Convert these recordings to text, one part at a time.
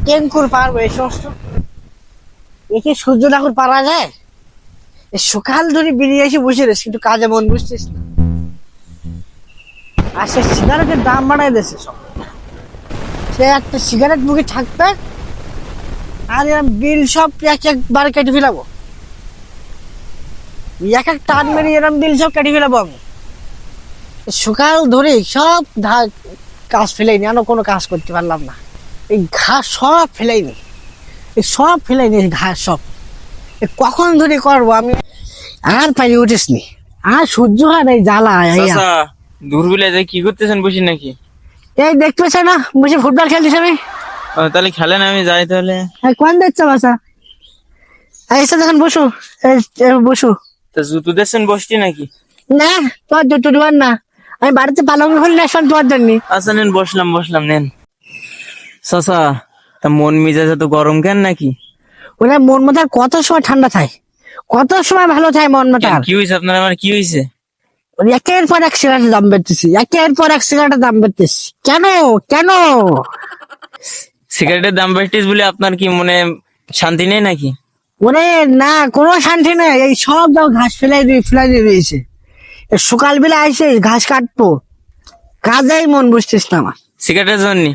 টেঙ্কুর পারবো এই সমস্ত? একে সূর্য ঠাকুর পারা যায়? সকাল ধরে বেরিয়ে এসে বসে রয়েছে, কিন্তু কাজে মন বুঝছিস না। আর সে সিগারেটের দাম বাড়াই দিয়েছে সব। সে একটা সিগারেট মুখে থাকবে আর এরম বিল সব একবার কেটে ফেলাবো, এক এক টান মেরে এরম বিল সব কেটে ফেলাবো আমি। সকাল ধরে সব কাজ ফেলেইনি, আরো কোনো কাজ করতে পারলাম না। এই ঘাস সব ফেলাইনি, এই সব ফেলাইনি ঘাস সব। কখন ধরে করবো আমি, আর পাই উঠিস নি, আর সহ্য হয় না এই জ্বালা। দুর্বিলে যে কি করতেছেন বসে নাকি? এই দেখতে পাচ্ছ না বসে ফুটবল খেলতেছি আমি। তাহলে খেলেন, আমি যাই তাহলে। কোন দেখছো বাসা? এসে দেখেন বসু, বসু। তা জুতো দেখছেন বসছি নাকি? না, তোর জুতো দেওয়ার না, আমি বাড়িতে পালং হলে আসলাম তোমার জন্য। আচ্ছা নেন, বসলাম নেন। চাচা, তা মন মেজাজ তো গরম কেন নাকি? ওরা মন মাথা কত সময় ঠান্ডা থাকে, কত সময় ভালো থাকে মন মাথা। কি হয়েছে আপনার? আমার কি হয়েছে? একের পর এক সিগারেটের দাম বেড়তেছি, একের পর এক সিগারেটের দাম বেড়তেছি। কেন কেন? সিগারেটের দাম বেড়েছিস বলে আপনার কি মনে শান্তি নেই নাকি? ওরে না, কোনো শান্তি নেই। এই সব দাও ঘাস ফেলাই দিয়ে দিয়েছে। সকালবেলা আইসে ঘাস কাটবো, কাজেই মন বুঝতিস না আমার। সিগারেটের জন্য?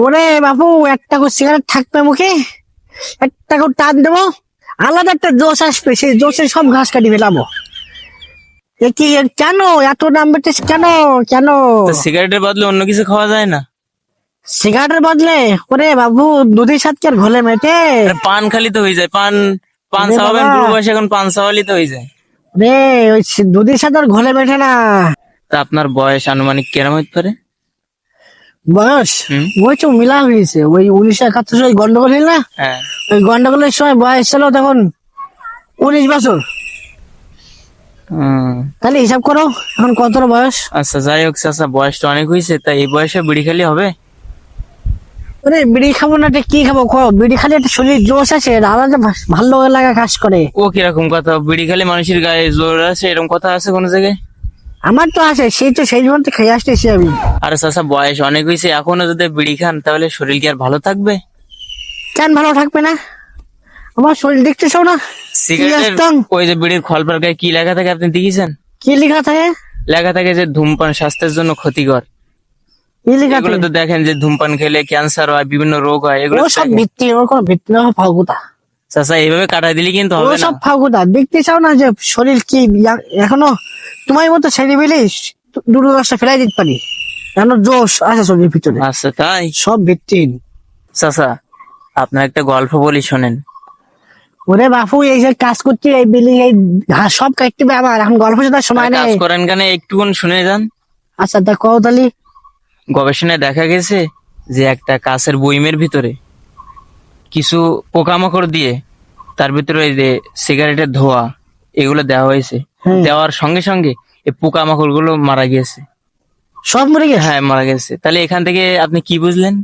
ওরে বাবু, একটা করে সিগারেট থাকবে মুখে, একটা করে টান দেবো, আলাদা একটা জোশ আসবে, সেই জোশে সব ঘাস কাটি ফেলাবো। কি কেন এত দাম বেড়েছে? কেন কেন? সিগারেটের বদলে অন্য কিছু খাওয়া যায় না? সিগারেটের বদলে ওরে বাবু দুধের সাথে আর ঘোলে মেটে? পান খালি তো হয়ে যায়, পান চাওয়াবেন, বুড়ো বয়সে এখন পান চাওয়ালি তো হয়ে যায় রে। ওই দুধের সাথে আর ঘোলে মেটে না। তা আপনার বয়স আনুমানিক কেরম হতে পারে? বয়স ওই তো মিলা হয়েছে, ওই 1971 ওই গন্ডগোল হইল না, হ্যাঁ। ওই গন্ডগোলের সময় বয়স ছিল তখন 19 বছর। তাহলে হিসাব করো এখন কত বয়স। আচ্ছা যাই হোক চাচা, বয়সটা অনেক হয়েছে, তা এই বয়সে বিড়ি খালি হবে? ওরে বিড়ি খাবো না, কি খাবো? বিড়ি খালি একটা শরীর জোশ আছে, আলাদা ভালো লাগা কাজ করে। ও কিরকম কথা? বিড়ি খালি মানুষের গায়ে জোর আছে, এরকম কথা আছে কোন জায়গায়? আমার তো আছে, সেই জন্য তো খেয়ে আসতেছি আমি। আরে চাচা, বয়স অনেক হয়েছে, এখনো যদি বিড়ি খান তাহলে শরীর কি আর ভালো থাকবে? কেন ভালো থাকবে না? আমার শরীর দেখতেছো না? সিগারেটের ওই যে বিড়ির খলপার গায়ে কি লেখা থাকে আপনি দেখেছেন? কি লেখা থাকে? লেখা থাকে যে ধূমপান স্বাস্থ্যের জন্য ক্ষতিকর। এগুলো তো দেখেন যে ধূমপান খেলে ক্যান্সার হয়, বিভিন্ন রোগ হয়, এগুলো সব ভিত্তি, ওর কোনো ভিত্তি না, ফাউকুতা। চাচা এইভাবে কাটাই দিলে কিন্তু হবে না। সব ফাউকুতা। দেখতে চাও না যে শরীর কি এখনো তোমার মতো ছেড়ে বেলে দুটো দশটা ফেলাই দিতে পারি, কেন জোশ আছে শরীরের ভিতরে। আচ্ছা তাই? সব ভিত্তিহীন। চাচা, আপনার একটা গল্প বলি শোনেন। ওরে বাপু, এই যে কাজ করছি, এই বিলি এই ঘাস সব কাটতে হবে আমার, এখন গল্প শোনার সময় কাজ নেই। করেন কেন, একটুক্ষণ শুনে যান। আচ্ছা তা কও তালি। গবেষণায় দেখা গেছে যে একটা কাঁচের বয়মের ভিতরে কিছু পোকামাকড় দিয়ে তার ভিতরে এই যে সিগারেটের ধোঁয়া এগুলো দেওয়া হয়েছে। দেওয়ার সঙ্গে সঙ্গে এই পোকামাকড় গুলো মারা গিয়েছে। সব মরে গেছে? হ্যাঁ মারা গেছে। তাহলে এখান থেকে আপনি কি বুঝলেন?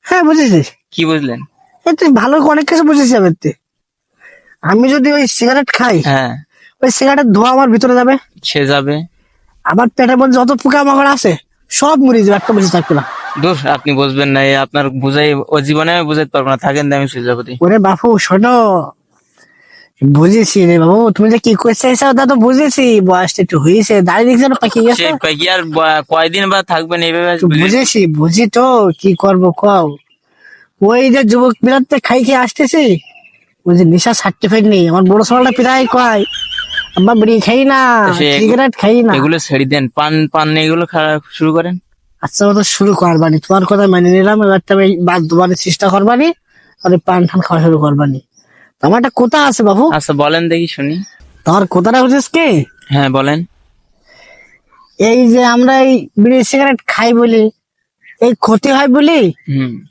হ্যাঁ বুঝেছি। কি বুঝলেন? তুই ভালো অনেক কিছু বুঝেছি। আমি যদি ওই সিগারেট খাই, হ্যাঁ, ওই সিগারেটের ধোঁয়া আমার ভিতরে যাবে, সে যাবে। আমার পেটের মধ্যে যত পোকামাকড় আছে সব মরে যাবে, একটা বেঁচে থাকবে না। দূর, আপনি বুঝবেন না, আপনার বুঝাই ও জীবনে আমি বুঝাইতে পারবো না, থাকেন আমি চলে যাবো। ওরে বাপু শোনো, বুঝেছি রে বাবু, তুমি যে কি করতে চাইছো তা তো বুঝেছি। বয়সটা একটু হয়েছে, দাঁড়িয়ে দেখছি পাকি গেছে। কি আর কয়দিন বা থাকবেন এইভাবে? বুঝি তো, কি করবো কও। ওই যে যুবক বিলাতে খাই খেয়ে আসতেছি, ওই যে নেশা সার্টিফাইড নেই। আমার বড় সড়টা প্রায় কয় আমরা বিড়ি খাই না, সিগারেট খাই না। এগুলো ছেড়ে দেন, পান এগুলো খাওয়া শুরু করেন। আচ্ছা তো শুরু করবানি, তোমার কথা মেনে নিলাম, এবার আমি বাধ্য চেষ্টা করবানি, আর পান ঠান খাওয়া শুরু করবানি। আমার একটা কথা আছে বাবু। আচ্ছা বলেন দেখি শুনি। তোমার কথাটা বুঝিস কি? হ্যাঁ বলেন। এই যে আমরা এই বিড়ি সিগারেট খাই বলি, এই ক্ষতি হয় বলি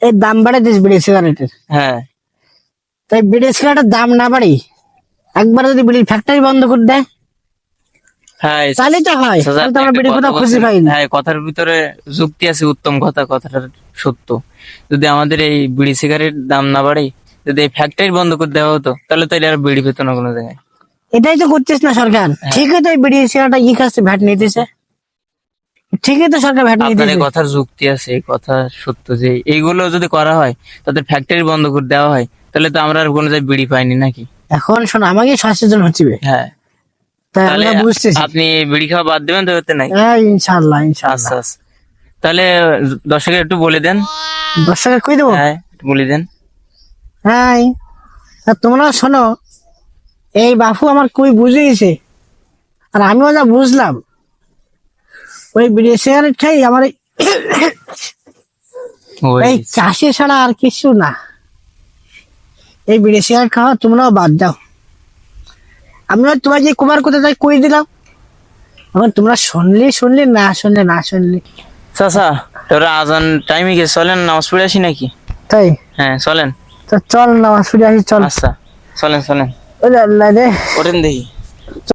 এই দাম বাড়ে দিস বিড়ি সিগারেটের। হ্যাঁ, তাই বিড়ি সিগারেটের দাম না বাড়ি, একবার যদি বিড়ির ফ্যাক্টরি বন্ধ করে দেয়, হ্যাঁ তাহলে তো হয়। আমরা বিড়ি কোথাও খুঁজে পাই না। হ্যাঁ, কথার ভিতরে যুক্তি আছে, উত্তম কথা, কথাটা সত্য। যদি আমাদের এই বিড়ি সিগারেট দাম না বাড়ে, যদি এই ফ্যাক্টরি বন্ধ করে দেওয়া হতো, তাহলে তো এটা আর বিড়ি পেতো না কোনো জায়গায়। এটাই তো করছিস না সরকার। ঠিক আছে, বিড়ি সিগারেট ই কাছে ভ্যাট নিতেছে। ঠিকই তো সরকার ভ্যাট নিয়ে আপনার এই দিয়েছে। কথার যুক্তি আছে, এই কথা সত্য যে এইগুলো যদি করা হয়, তাদের ফ্যাক্টরি বন্ধ করে দেওয়া হয়, তাহলে তো আমরা আর কোনো জায়গায় বিড়ি পাইনি নাকি? এখন শোনো, আমাকে সচেতন হচ্ছে, হ্যাঁ, তাই তাহলে আমরা বুঝতেছি। আপনি বিড়ি খাওয়া বাদ দেবেন তো? এতে নাই। হ্যাঁ, ইনশাল্লাহ আচ্ছা ইনশাল্লাহ। আচ্ছা, তাহলে দর্শকের একটু বলে দেন। দর্শকের কই দেবো? হ্যাঁ, একটু বলে দেন। হ্যাঁ, আর তোমরা শোনো, এই বাপু আমার কই বুঝিয়েছে, আর আমিও যা বুঝলাম, ওই বিড়ি সিগারেট খাই আমার ওই এই কাশি ছাড়া আর কিছু না। এই বিড়ি সিগারেট খাওয়া তোমরাও বাদ দাও। আমিও তোমার যে কুমার কোথায় তাই কই দিলাম, এখন তোমরা শুনলি না শুনলি। চাচা, তোরা আজান টাইমে গেছে, চলেন নামাজ পড়ে আসি নাকি? তাই হ্যাঁ চলেন। তো চল নামাজ পড়ে আসি, চল। আচ্ছা, চলেন চলেন, ওরে আল্লাহ রে। ওঠেন দেখি।